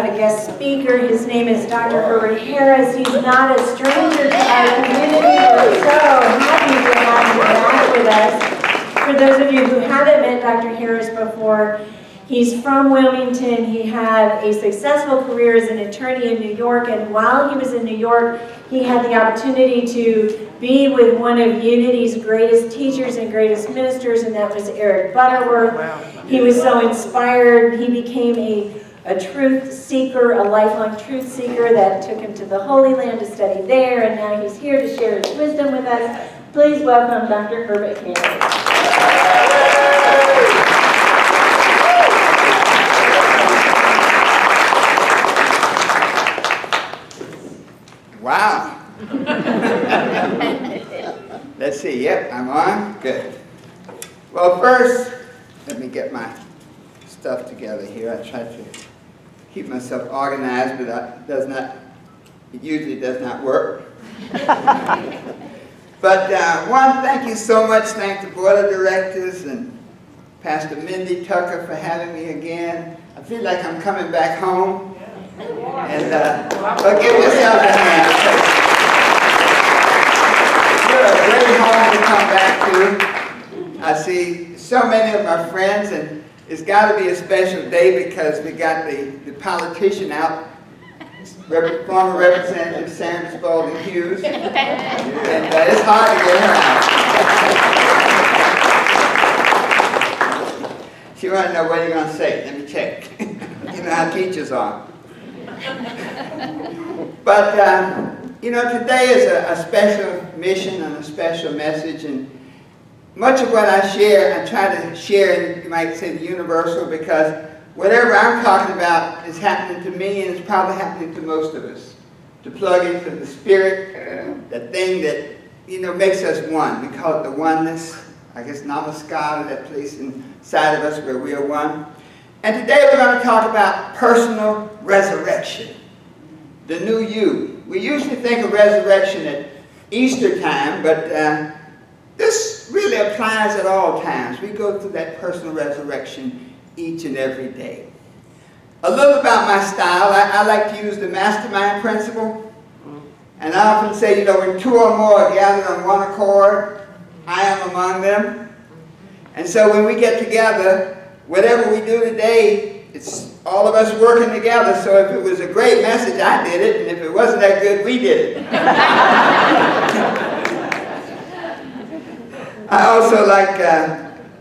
A guest speaker. His name is Dr. Herbert Harris. He's not a stranger to our community. We're so happy to have him back with us. For those of you who haven't met Dr. Harris before, he's from Wilmington. He had a successful career as an attorney in New York, and while he was in New York, he had the opportunity to be with one of Unity's greatest teachers and greatest ministers, and that was Eric Butterworth. Wow. He was so inspired. He became a truth seeker, a lifelong truth seeker that took him to the Holy Land to study there, and now he's here to share his wisdom with us. Please welcome Dr. Herbert Harris. Wow. Let's see. Yep, I'm on. Good. Well, first, let me get my stuff together here. I try to keep myself organized, but it usually does not work. But one, thank you so much. Thank the board of directors and Pastor Mindy Tucker for having me again. I feel like I'm coming back home. And but give yourself a hand. You're a great home to come back to. I see so many of my friends, and it's got to be a special day because we got the politician out, former Representative Sandra Spalding Hughes, and it's hard to get her out. She wanted to know what you're going to say. Let me check. You know how teachers are. But, you know, today is a special mission and a special message, and much of what I share, I try to share, you might say, the universal, because whatever I'm talking about is happening to me, and it's probably happening to most of us. To plug into the spirit, the thing that, you know, makes us one. We call it the oneness. I guess namaskar, that place inside of us where we are one. And today we're going to talk about personal resurrection, the new you. We usually think of resurrection at Easter time, but this really applies at all times. We go through that personal resurrection each and every day. A little about my style. I like to use the mastermind principle. And I often say, you know, when two or more are gathered on one accord, I am among them. And so when we get together, whatever we do today, it's all of us working together. So if it was a great message, I did it. And if it wasn't that good, we did it. I also like,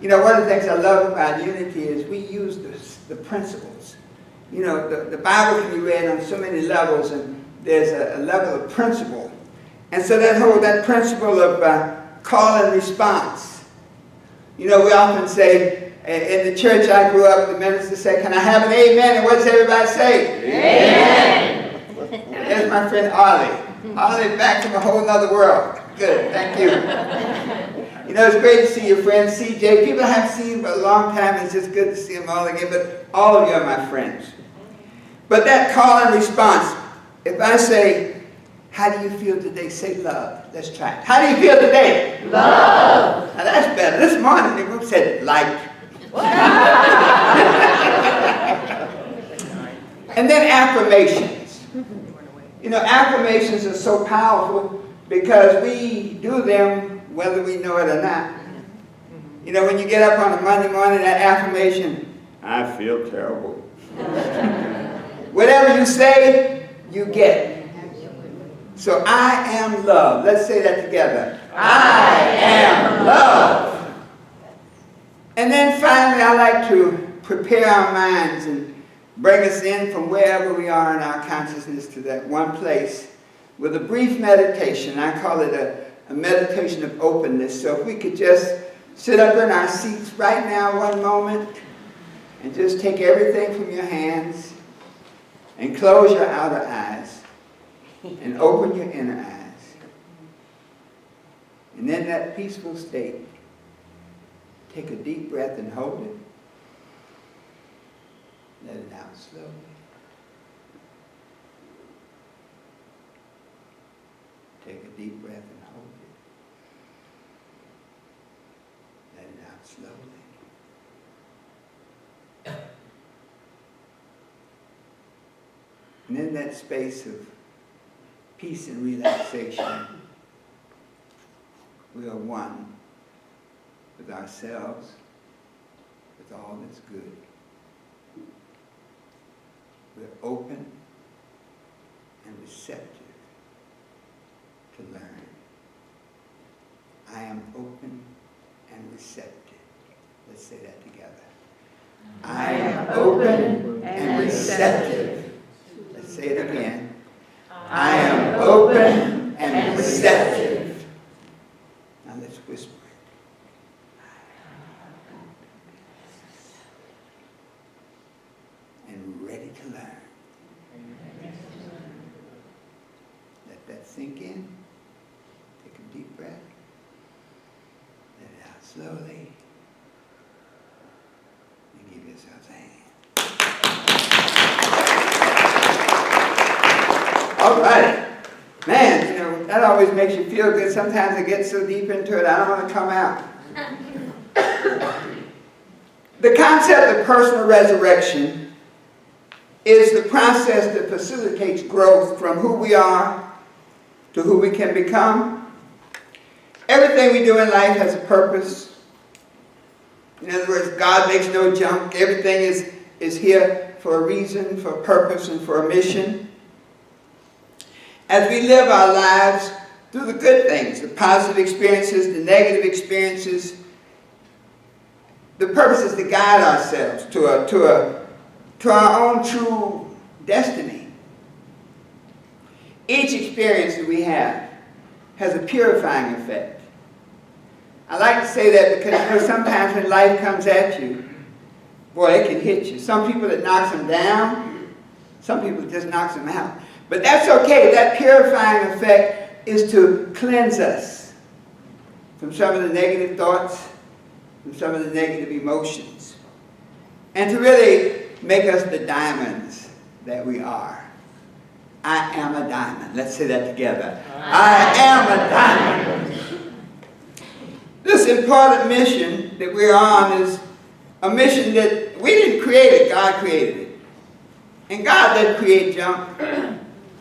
you know, one of the things I love about Unity is we use the principles. You know, the Bible can be read on so many levels, and there's a level of principle. And so that principle of call and response. You know, we often say, in the church I grew up, the minister said, "Can I have an amen?" And what does everybody say? Amen. There's my friend Ollie. Ollie, back from a whole nother world. Good, thank you. You know, it's great to see your friend CJ. People I haven't seen for a long time. It's just good to see them all again, but all of you are my friends. But that call and response, if I say, "How do you feel today?" Say love. Let's try it. How do you feel today? Love. Now that's better. This morning the group said like. And then affirmations. You know, affirmations are so powerful because we do them whether we know it or not. You know, when you get up on a Monday morning, that affirmation, "I feel terrible." Whatever you say, you get. So I am love. Let's say that together. I am love. And then finally, I like to prepare our minds and bring us in from wherever we are in our consciousness to that one place with a brief meditation. I call it a meditation of openness. So if we could just sit up in our seats right now one moment and just take everything from your hands and close your outer eyes and open your inner eyes. And in that peaceful state, take a deep breath and hold it. Let it out slowly. Take a deep breath and hold it. Let it out slowly. And in that space of peace and relaxation, we are one with ourselves, with all that's good. We're open and receptive to learn. I am open and receptive. Let's say that together. I am open and receptive. Let's say it again. I am open and receptive. Now let's whisper it. And ready to learn. Let that sink in. Take a deep breath. Let it out slowly. And give yourselves a hand. All right. Man, you know, that always makes you feel good. Sometimes I get so deep into it, I don't want to come out. The concept of personal resurrection is the process that facilitates growth from who we are to who we can become. Everything we do in life has a purpose. In other words, God makes no junk. Everything is here for a reason, for a purpose, and for a mission. As we live our lives through the good things, the positive experiences, the negative experiences, the purpose is to guide ourselves to our own true destiny. Each experience that we have has a purifying effect. I like to say that because, you know, sometimes when life comes at you, boy, it can hit you. Some people it knocks them down, some people it just knocks them out. But that's okay. That purifying effect is to cleanse us from some of the negative thoughts, from some of the negative emotions, and to really make us the diamonds that we are. I am a diamond. Let's say that together. I am a diamond. This important mission that we're on is a mission that we didn't create it, God created it. And God doesn't create junk.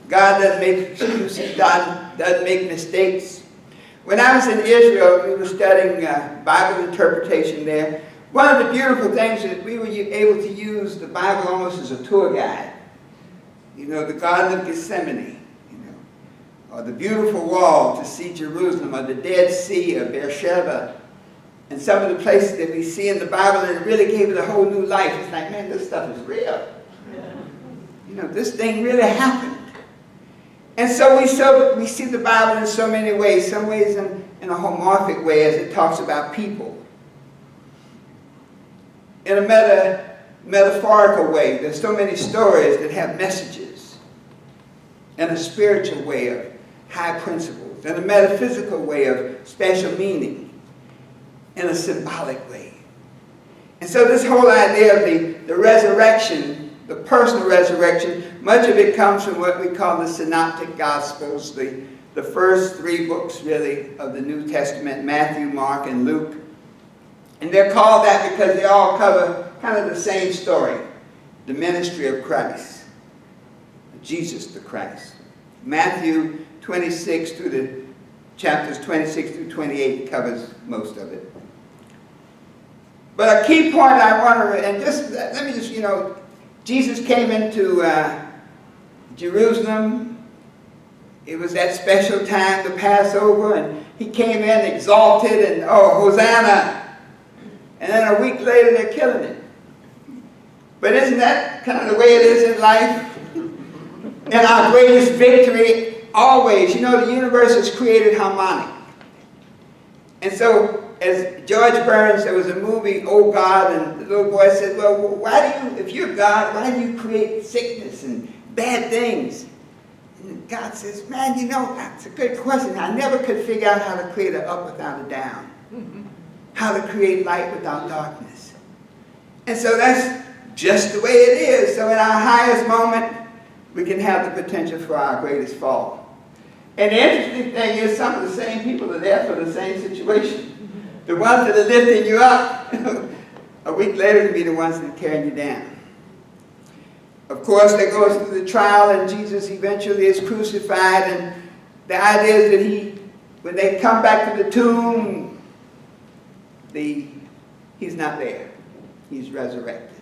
God doesn't make excuses. God doesn't make mistakes. When I was in Israel, we were studying Bible interpretation there. One of the beautiful things is we were able to use the Bible almost as a tour guide. You know, the Garden of Gethsemane, you know, or the beautiful wall to see Jerusalem, or the Dead Sea of Beersheba, and some of the places that we see in the Bible, and it really gave it a whole new life. It's like, man, this stuff is real. You know, this thing really happened. And so we see the Bible in so many ways, some ways in a homomorphic way as it talks about people. In a metaphorical way, there's so many stories that have messages. In a spiritual way of high principles. In a metaphysical way of special meaning. In a symbolic way. And so this whole idea of the resurrection, the personal resurrection, much of it comes from what we call the Synoptic Gospels, the first three books, really, of the New Testament, Matthew, Mark, and Luke. And they're called that because they all cover kind of the same story, the ministry of Christ, Jesus the Christ. Matthew 26 through the chapters 26 through 28 covers most of it. But a key point I want to, and just let me just, you know, Jesus came into Jerusalem. It was that special time, the Passover, and he came in exalted and, oh, Hosanna. And then a week later, they're killing it. But isn't that kind of the way it is in life? And our greatest victory, always, you know, the universe is created harmonic. And so, as George Burns, there was a movie, Oh God, and the little boy said, well, why do you, if you're God, why do you create sickness and bad things? And God says, man, you know, that's a good question. I never could figure out how to create an up without a down. How to create light without darkness. And so that's just the way it is. So in our highest moment, we can have the potential for our greatest fall. And the interesting thing is some of the same people are there for the same situation. The ones that are lifting you up, a week later can be the ones that are carrying you down. of course, they go through the trial, and Jesus eventually is crucified, and the idea is that when they come back to the tomb, he's not there. He's resurrected.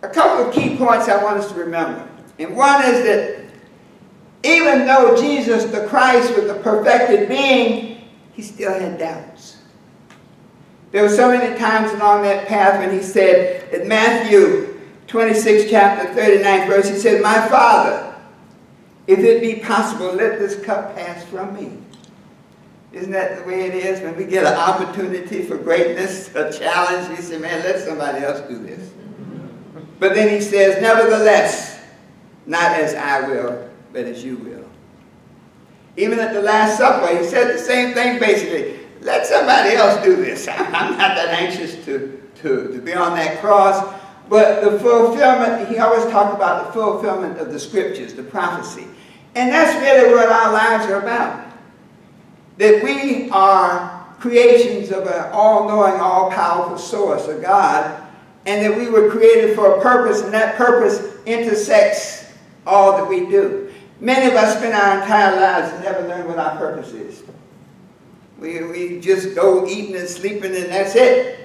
A couple of key points I want us to remember. And one is that even though Jesus, the Christ, was the perfected being, he still had doubts. There were so many times along that path when he said, in Matthew 26, chapter 39th verse, he said, "My Father, if it be possible, let this cup pass from me." Isn't that the way it is? When we get an opportunity for greatness, a challenge, we say, man, let somebody else do this. But then he says, "Nevertheless, not as I will, but as you will." Even at the Last Supper, he said the same thing basically. Let somebody else do this. I'm not that anxious to be on that cross. But the fulfillment, he always talked about the fulfillment of the scriptures, the prophecy. And that's really what our lives are about. That we are creations of an all-knowing, all-powerful source, a God, and that we were created for a purpose, and that purpose intersects all that we do. Many of us spend our entire lives and never learn what our purpose is. We just go eating and sleeping, and that's it.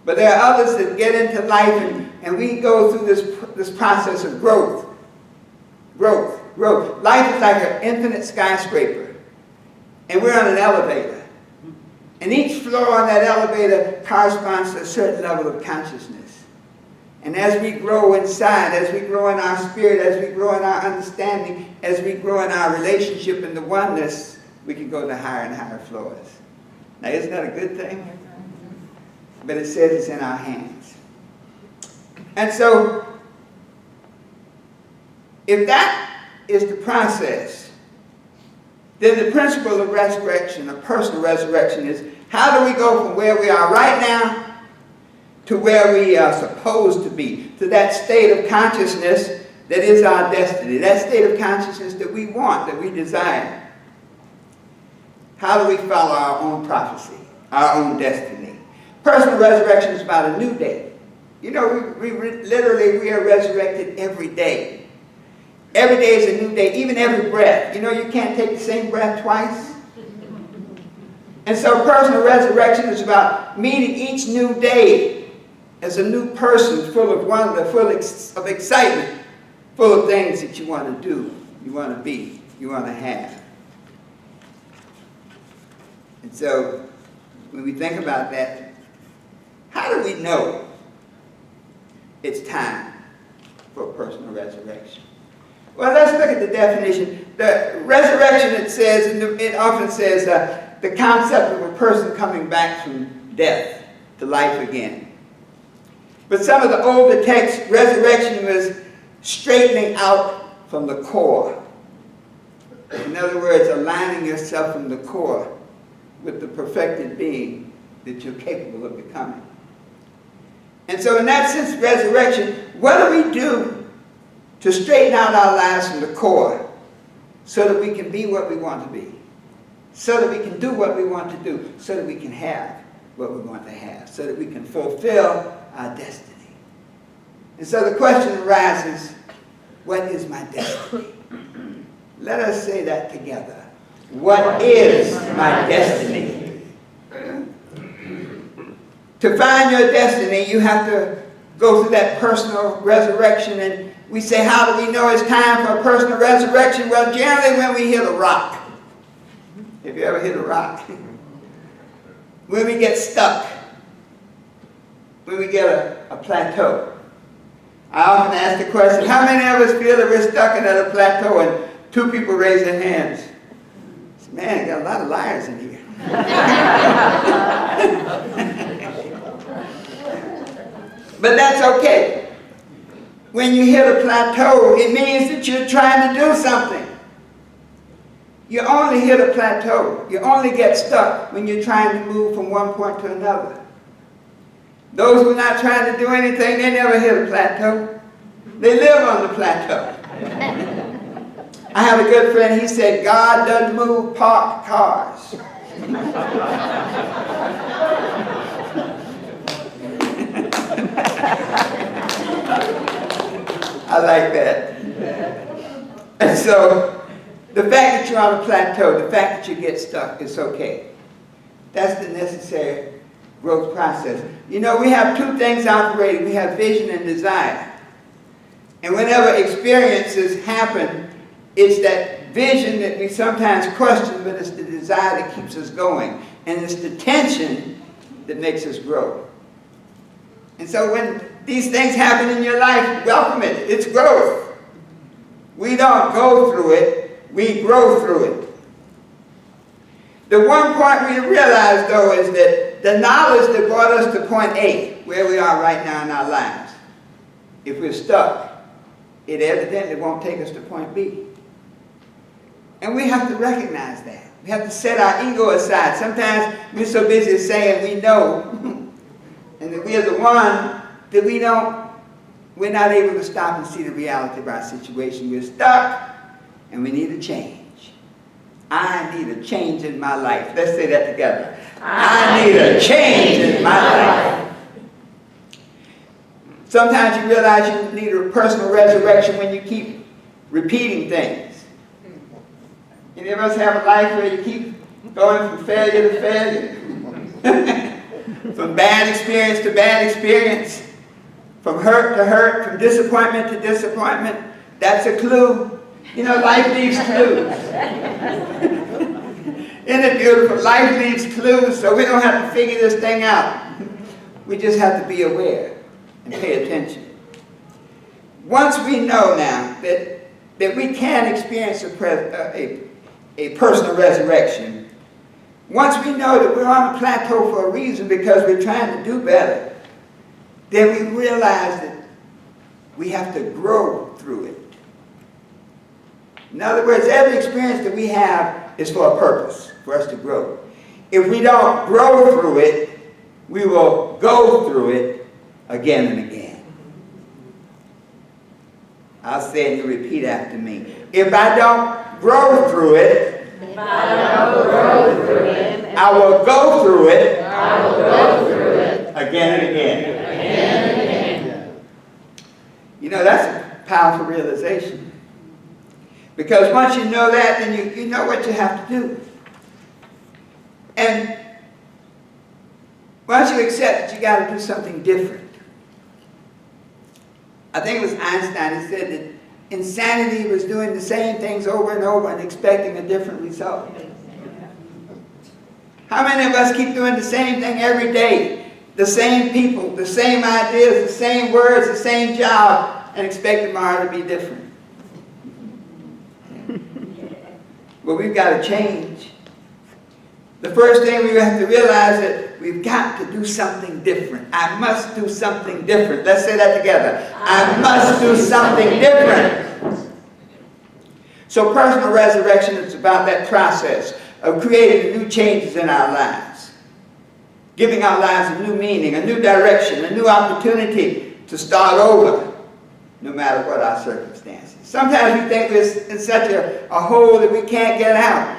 But there are others that get into life, and we go through this process of growth. Growth. Life is like an infinite skyscraper, and we're on an elevator. And each floor on that elevator corresponds to a certain level of consciousness. And as we grow inside, as we grow in our spirit, as we grow in our understanding, as we grow in our relationship and the oneness, we can go to higher and higher floors. Now, isn't that a good thing? But it says it's in our hands. And so, if that is the process, then the principle of resurrection, a personal resurrection, is how do we go from where we are right now to where we are supposed to be, to that state of consciousness that is our destiny, that state of consciousness that we want, that we desire. How do we follow our own prophecy, our own destiny? Personal resurrection is about a new day. You know, we are resurrected every day. Every day is a new day, even every breath. You know, you can't take the same breath twice. And so personal resurrection is about meeting each new day as a new person, full of wonder, full of excitement, full of things that you want to do, you want to be, you want to have. And so, when we think about that, how do we know it's time for a personal resurrection? Well, let's look at the definition. The resurrection, it often says the concept of a person coming back from death to life again. But some of the older texts, resurrection was straightening out from the core. In other words, aligning yourself from the core with the perfected being that you're capable of becoming. And so in that sense, resurrection, what do we do to straighten out our lives from the core so that we can be what we want to be, so that we can do what we want to do, so that we can have what we want to have, so that we can fulfill our destiny. And so the question arises, what is my destiny? Let us say that together. What is my destiny? To find your destiny, you have to go through that personal resurrection. And we say, how do we know it's time for a personal resurrection? Well, generally when we hit a rock. Have you ever hit a rock? When we get stuck. When we get a plateau. I often ask the question, how many of us feel that we're stuck at a plateau? And 2 people raise their hands. Man, I got a lot of liars in here. But that's okay. When you hit a plateau, it means that you're trying to do something. You only hit a plateau. You only get stuck when you're trying to move from one point to another. Those who are not trying to do anything, they never hit a plateau. They live on the plateau. I have a good friend, he said, God doesn't move parked cars. I I like that. And so, the fact that you're on a plateau, the fact that you get stuck, it's okay. That's the necessary growth process. You know, we have two things operating. We have vision and desire. And whenever experiences happen, it's that vision that we sometimes question, but it's the desire that keeps us going. And it's the tension that makes us grow. And so when these things happen in your life, welcome it. It's growth. We don't go through it, we grow through it. The one point we realize, though, is that the knowledge that brought us to point A, where we are right now in our lives, if we're stuck, it evidently won't take us to point B. And we have to recognize that. We have to set our ego aside. Sometimes we're so busy saying we know, and that we are the one that we're not able to stop and see the reality of our situation. We're stuck, and we need a change. I need a change in my life. Let's say that together. I need a change in my life. Sometimes you realize you need a personal resurrection when you keep repeating things. Any of us have a life where you keep going from failure to failure? From bad experience to bad experience? From hurt to hurt? From disappointment to disappointment? That's a clue. You know, life leaves clues. Isn't it beautiful? Life leaves clues, so we don't have to figure this thing out. We just have to be aware and pay attention. Once we know now that we can experience a personal resurrection, once we know that we're on a plateau for a reason because we're trying to do better, then we realize that we have to grow through it. In other words, every experience that we have is for a purpose, for us to grow. If we don't grow through it, we will go through it again and again. I'll say it and you repeat after me. If I don't grow through it, I will go through it again and again. You know, that's a powerful realization. Because once you know that, then you know what you have to do. And once you accept that you got to do something different. I think it was Einstein who said that insanity was doing the same things over and over and expecting a different result. How many of us keep doing the same thing every day? The same people, the same ideas, the same words, the same job, and expect tomorrow to be different? Well, we've got to change. The first thing we have to realize that we've got to do something different. I must do something different. Let's say that together. I must do something different. So personal resurrection is about that process of creating new changes in our lives. Giving our lives a new meaning, a new direction, a new opportunity to start over, no matter what our circumstances. Sometimes we think we're in such a hole that we can't get out.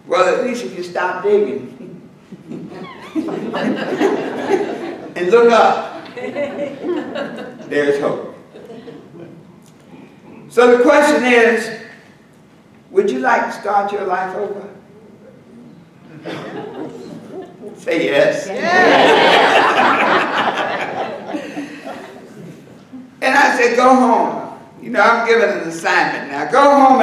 Well, at least if you stop digging and look up, there's hope. So the question is, would you like to start your life over? Say yes. And I said, go home. You know, I'm giving an assignment now. Go home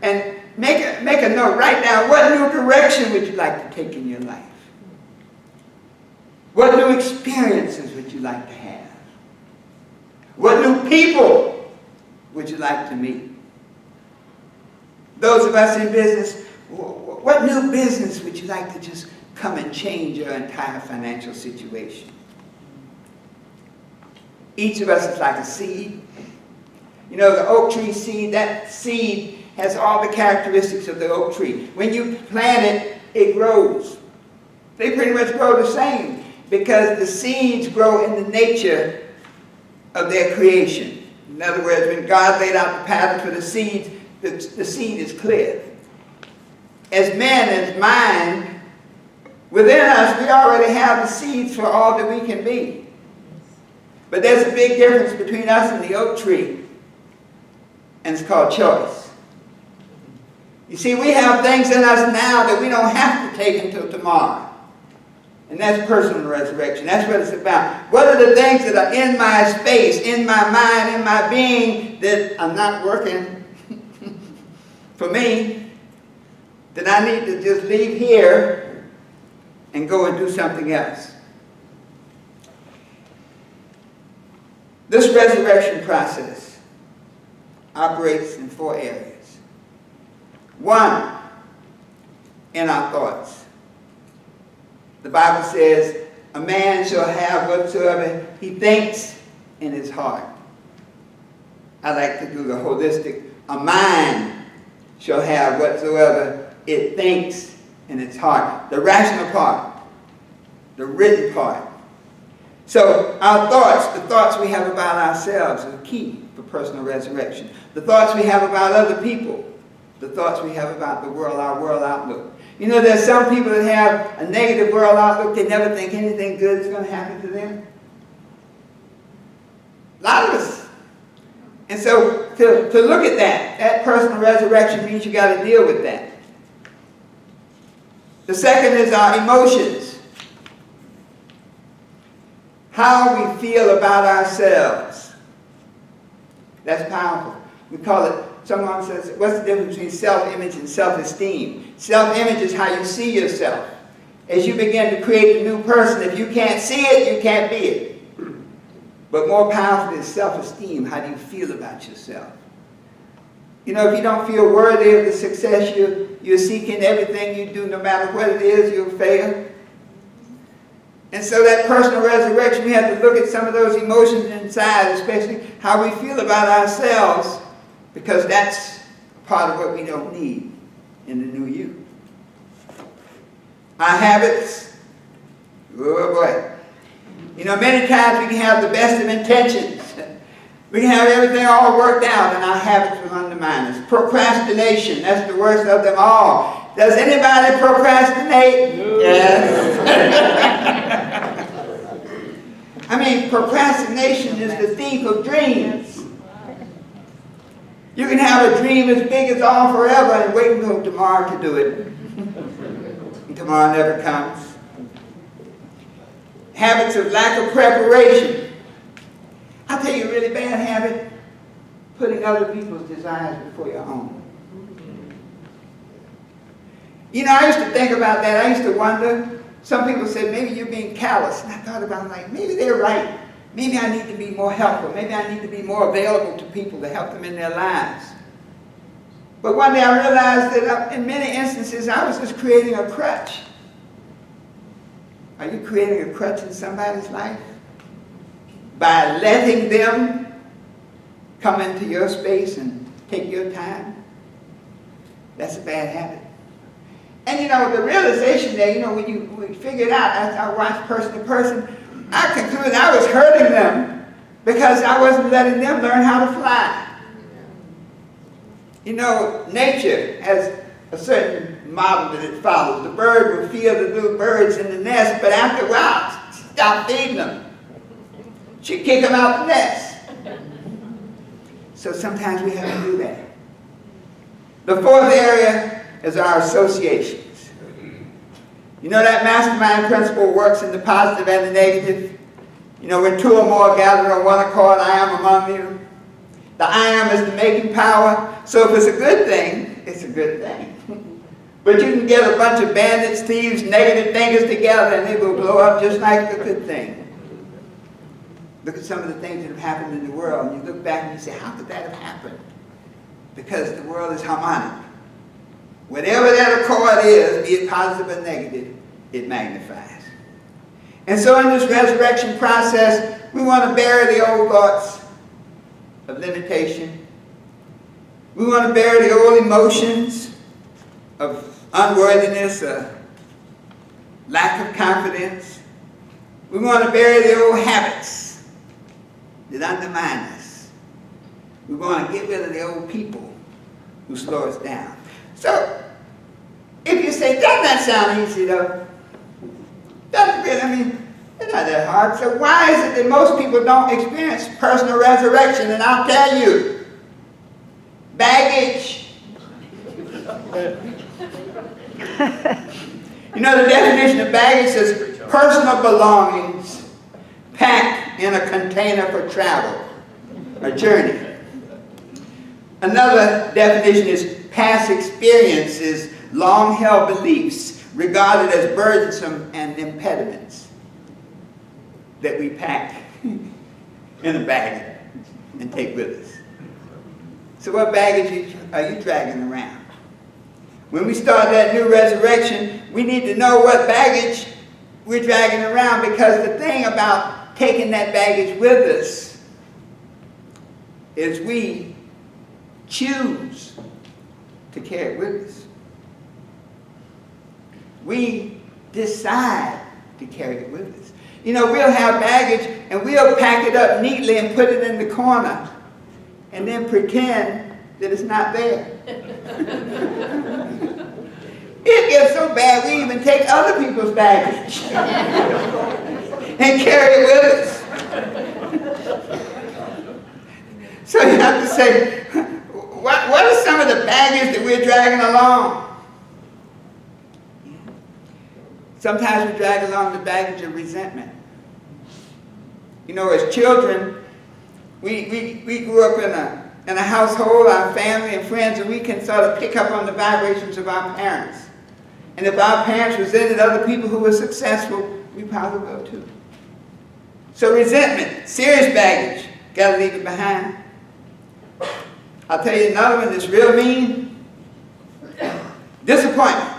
and make a note. Write down what new direction would you like to take in your life? What new experiences would you like to have? What new people would you like to meet? Those of us in business, what new business would you like to just come and change your entire financial situation? Each of us is like a seed. You know, the oak tree seed, that seed has all the characteristics of the oak tree. When you plant it, it grows. They pretty much grow the same because the seeds grow in the nature of their creation. In other words, when God laid out the pattern for the seeds, the seed is clear. As man, as mind, within us, we already have the seeds for all that we can be. But there's a big difference between us and the oak tree. and it's called choice. You see, we have things in us now that we don't have to take until tomorrow. And that's personal resurrection. That's what it's about. What are the things that are in my space, in my mind, in my being that are not working for me, that I need to just leave here and go and do something else? This resurrection process operates in 4 areas. 1, in our thoughts. The Bible says, a man shall have whatsoever he thinks in his heart. I like to do the holistic. A mind shall have whatsoever it thinks in its heart. The rational part, the written part. So our thoughts, the thoughts we have about ourselves are key for personal resurrection. The thoughts we have about other people, the thoughts we have about the world, our world outlook. You know, there's some people that have a negative world outlook. They never think anything good is going to happen to them. A lot of us. And so to look at that personal resurrection means you got to deal with that. The second is our emotions. How we feel about ourselves. That's powerful. We call it, someone says, what's the difference between self-image and self-esteem? Self-image is how you see yourself. As you begin to create a new person, if you can't see it, you can't be it. But more powerful is self-esteem. How do you feel about yourself? You know, if you don't feel worthy of the success you're seeking, everything you do, no matter what it is, you'll fail. And so that personal resurrection, we have to look at some of those emotions inside, especially how we feel about ourselves, because that's part of what we don't need in the new you. Our habits, oh boy. You know, many times we can have the best of intentions. We can have everything all worked out and our habits will undermine us. Procrastination, that's the worst of them all. Does anybody procrastinate? No. Yes. I mean, procrastination is the thief of dreams. You can have a dream as big as all forever and wait until tomorrow to do it. And tomorrow never comes. Habits of lack of preparation. I'll tell you a really bad habit. Putting other people's desires before your own. You know, I used to think about that. I used to wonder. Some people said, maybe you're being callous. And I thought about it like, maybe they're right. Maybe I need to be more helpful. Maybe I need to be more available to people to help them in their lives. But one day I realized that in many instances I was just creating a crutch. Are you creating a crutch in somebody's life? By letting them come into your space and take your time? That's a bad habit. And you know, the realization there, you know, when you figure it out, as I watched person to person, I concluded I was hurting them because I wasn't letting them learn how to fly. You know, nature has a certain model that it follows. The bird will feed the little birds in the nest, but after a while, stop feeding them. She'd kick them out the nest. So sometimes we have to do that. The fourth area is our associations. You know that mastermind principle works in the positive and the negative. You know, when 2 or more gather on one accord, I am among you. The I am is the making power. So if it's a good thing, it's a good thing. But you can get a bunch of bandits, thieves, negative thinkers together and they will blow up just like the good thing. Look at some of the things that have happened in the world and you look back and you say, how could that have happened? Because the world is harmonic. Whatever that accord is, be it positive or negative, it magnifies. And so in this resurrection process, we want to bury the old thoughts of limitation. We want to bury the old emotions of unworthiness, lack of confidence. We want to bury the old habits that undermine us. We want to get rid of the old people who slow us down. So, if you say, doesn't that sound easy though? Doesn't really, I mean, it's not that hard. So why is it that most people don't experience personal resurrection? And I'll tell you, Baggage. You know, the definition of baggage says personal belongings packed in a container for travel, a journey. Another definition is past experiences, long-held beliefs regarded as burdensome and impediments that we pack in a bag and take with us. So what baggage are you dragging around? When we start that new resurrection, we need to know what baggage we're dragging around, because the thing about taking that baggage with us is we choose to carry it with us. We decide to carry it with us. You know, we'll have baggage and we'll pack it up neatly and put it in the corner and then pretend that it's not there. It gets so bad we even take other people's baggage and carry it with us. So you have to say, what are some of the baggage that we're dragging along? Sometimes we drag along the baggage of resentment. You know, as children, we grew up in a household, our family and friends, and we can sort of pick up on the vibrations of our parents. And if our parents resented other people who were successful, we probably will too. So resentment, serious baggage, got to leave it behind. I'll tell you another one that's real mean. Disappointment.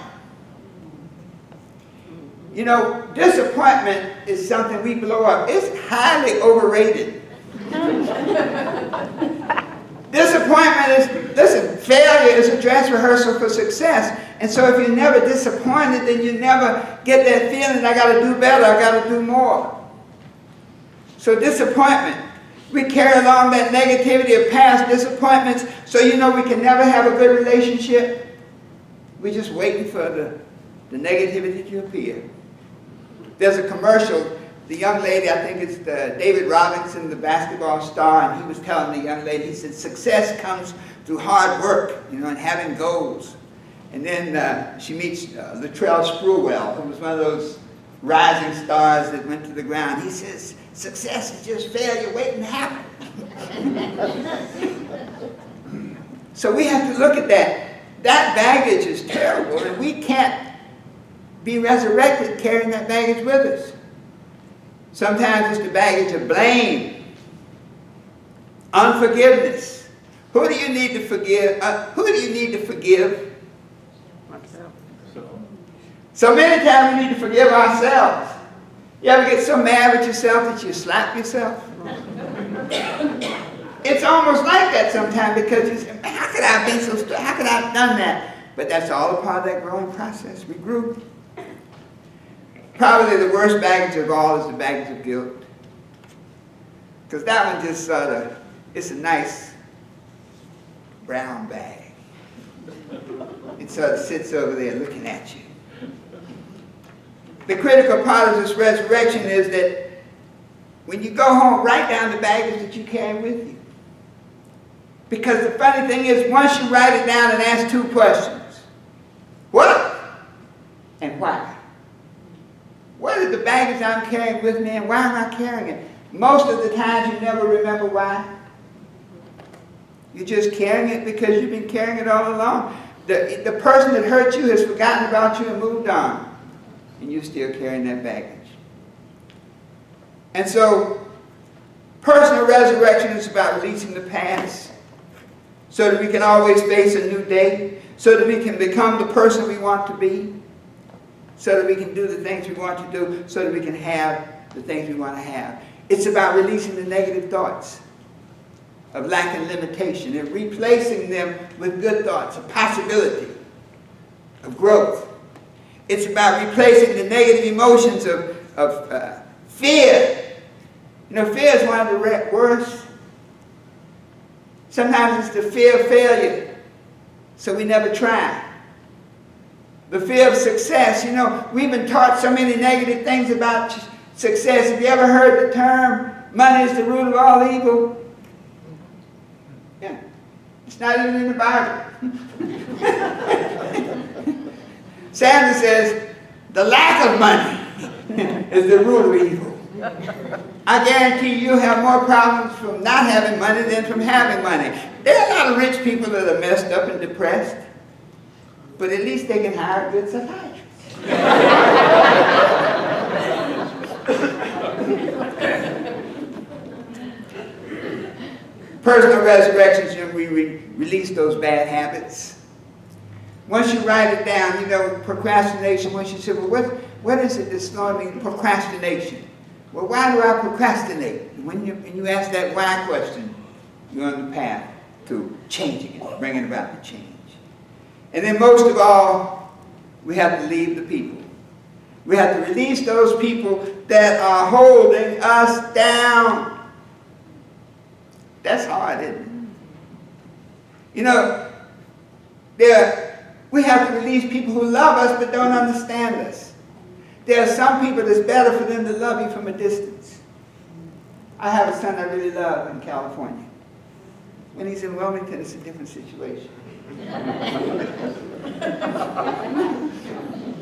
You know, disappointment is something we blow up. It's highly overrated. Disappointment is, listen, failure is a dress rehearsal for success. And so if you're never disappointed, then you never get that feeling, I got to do better, I got to do more. So disappointment. We carry along that negativity of past disappointments, so you know we can never have a good relationship. We're just waiting for the negativity to appear. There's a commercial, the young lady, I think it's David Robinson, the basketball star, and he was telling the young lady, he said, success comes through hard work, you know, and having goals. And then she meets Latrell Sprewell, who was one of those rising stars that went to the ground. He says, success is just failure waiting to happen. So we have to look at that. That baggage is terrible, and we can't be resurrected carrying that baggage with us. Sometimes it's the baggage of blame, unforgiveness. Who do you need to forgive? Who do you need to forgive? Myself. So many times we need to forgive ourselves. You ever get so mad with yourself that you slap yourself? It's almost like that sometimes, because you say, man, how could I have been so stupid? How could I have done that? But that's all a part of that growing process. We grew. Probably the worst baggage of all is the baggage of guilt. Because that one just sort of, it's a nice brown bag. It sort of sits over there looking at you. The critical part of this resurrection is that when you go home, write down the baggage that you carry with you. Because the funny thing is, once you write it down and ask two questions, what and why? What is the baggage I'm carrying with me, and why am I carrying it? Most of the times you never remember why. You're just carrying it because you've been carrying it all along. The person that hurt you has forgotten about you and moved on. And you're still carrying that baggage. And so, personal resurrection is about releasing the past so that we can always face a new day, so that we can become the person we want to be, so that we can do the things we want to do, so that we can have the things we want to have. It's about releasing the negative thoughts of lack and limitation and replacing them with good thoughts of possibility, of growth. It's about replacing the negative emotions of fear. You know, fear is one of the worst. Sometimes it's the fear of failure, so we never try. The fear of success. You know, we've been taught so many negative things about success. Have you ever heard the term, money is the root of all evil? Yeah. It's not even in the Bible. Sanders says, the lack of money is the root of evil. I guarantee you'll have more problems from not having money than from having money. There are a lot of rich people that are messed up and depressed, but at least they can hire good psychiatrists. Personal resurrections, we release those bad habits. Once you write it down, procrastination, once you say, well, what is it that's slowing me? Procrastination. Well, why do I procrastinate? And when you ask that why question, you're on the path to changing it, bringing about the change. And then most of all, we have to leave the people. We have to release those people that are holding us down. That's hard, isn't it? We have to release people who love us but don't understand us. There are some people that's better for them to love you from a distance. I have a son I really love in California. When he's in Wilmington, it's a different situation.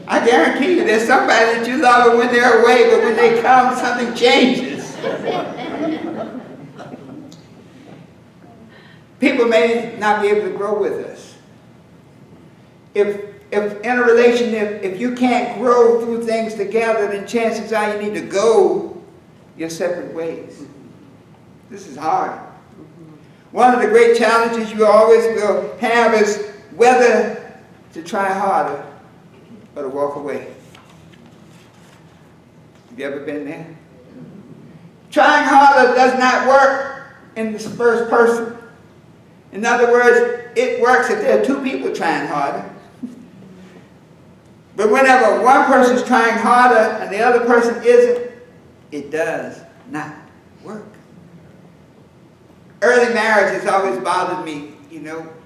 I guarantee you there's somebody that you love when they're away, but when they come, something changes. People may not be able to grow with us. If in a relationship, if you can't grow through things together, then chances are you need to go your separate ways. This is hard. One of the great challenges you always will have is whether to try harder or to walk away. Have you ever been there? Trying harder does not work in the first person. In other words, it works if there are two people trying harder. But whenever one person's trying harder and the other person isn't, it does not work. Early marriage has always bothered me,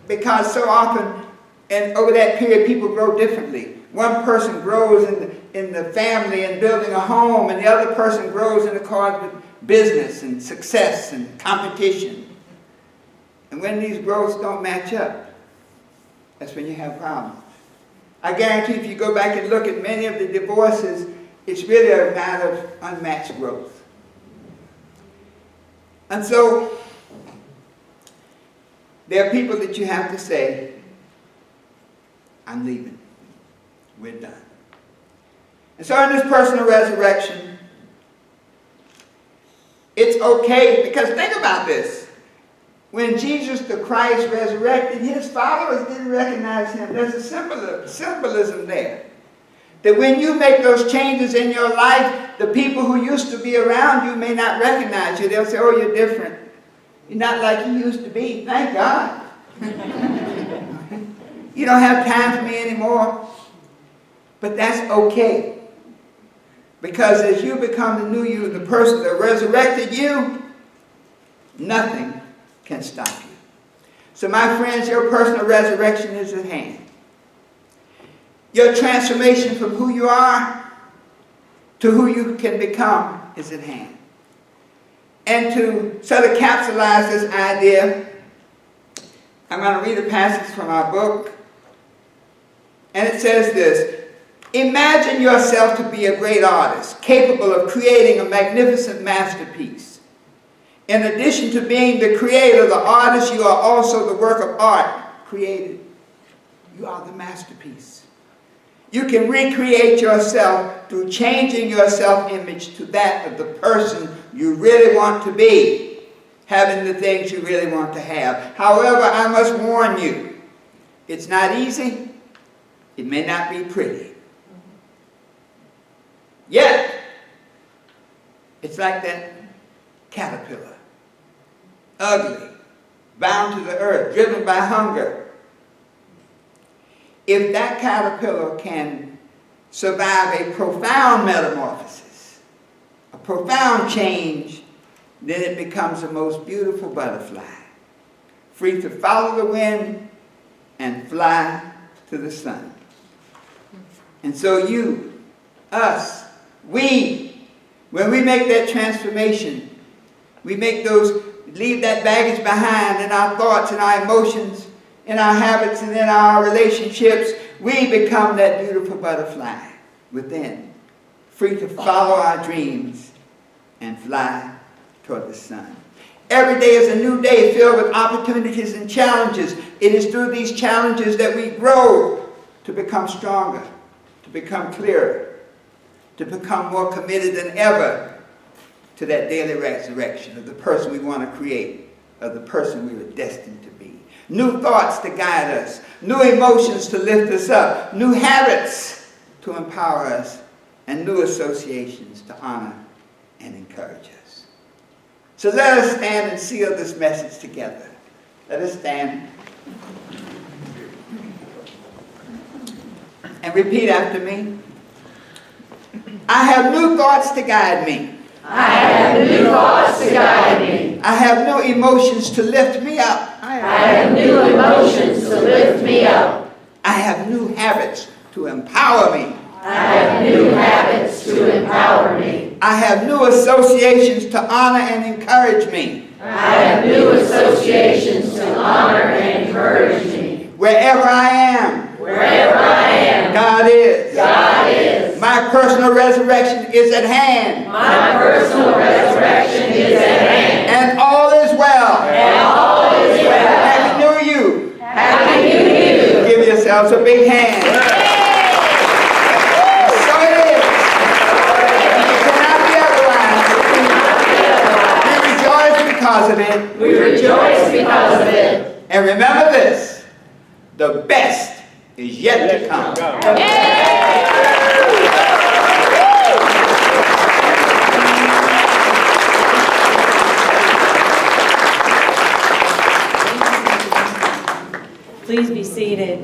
because so often, and over that period, people grow differently. One person grows in the family and building a home, and the other person grows in the cause of business and success and competition. And when these growths don't match up, that's when you have problems. I guarantee if you go back and look at many of the divorces, it's really a matter of unmatched growth. And so, there are people that you have to say, I'm leaving. We're done. And so in this personal resurrection, it's okay, because think about this. When Jesus the Christ resurrected, his followers didn't recognize him. There's a symbolism there. That when you make those changes in your life, the people who used to be around you may not recognize you. They'll say, oh, you're different. You're not like you used to be. Thank God. You don't have time for me anymore. But that's okay. Because as you become the new you, the person that resurrected you, nothing can stop you. So my friends, your personal resurrection is at hand. Your transformation from who you are to who you can become is at hand. And to sort of capsulize this idea, I'm going to read a passage from our book. And it says this: imagine yourself to be a great artist, capable of creating a magnificent masterpiece. In addition to being the creator, the artist, you are also the work of art created. You are the masterpiece. You can recreate yourself through changing your self-image to that of the person you really want to be, having the things you really want to have. However, I must warn you, it's not easy. It may not be pretty. Yet, it's like that caterpillar. Ugly, bound to the earth, driven by hunger. If that caterpillar can survive a profound metamorphosis, a profound change, then it becomes the most beautiful butterfly, free to follow the wind and fly to the sun. And so you, us, we, when we make that transformation, we make those leave that baggage behind in our thoughts and our emotions, in our habits and in our relationships, we become that beautiful butterfly within, free to follow our dreams and fly toward the sun. Every day is a new day filled with opportunities and challenges. It is through these challenges that we grow to become stronger, to become clearer, to become more committed than ever to that daily resurrection of the person we want to create, of the person we were destined to be. New thoughts to guide us, new emotions to lift us up, new habits to empower us, and new associations to honor and encourage us. So let us stand and seal this message together. Let us stand and repeat after me. I have new thoughts to guide me. I have new thoughts to guide me. I have new emotions to lift me up. I have new emotions to lift me up. I have new habits to empower me. I have new habits to empower me. I have new associations to honor and encourage me. I have new associations to honor and encourage me. Wherever I am, Wherever I am, God is. God is. My personal resurrection is at hand. My personal resurrection is at hand. And all is well. And all is well. Happy New Year. Happy New Year. Give yourselves a big hand. So it is. It cannot be otherwise. We rejoice because of it. We rejoice because of it. And remember this, the best is yet to come. Please be seated.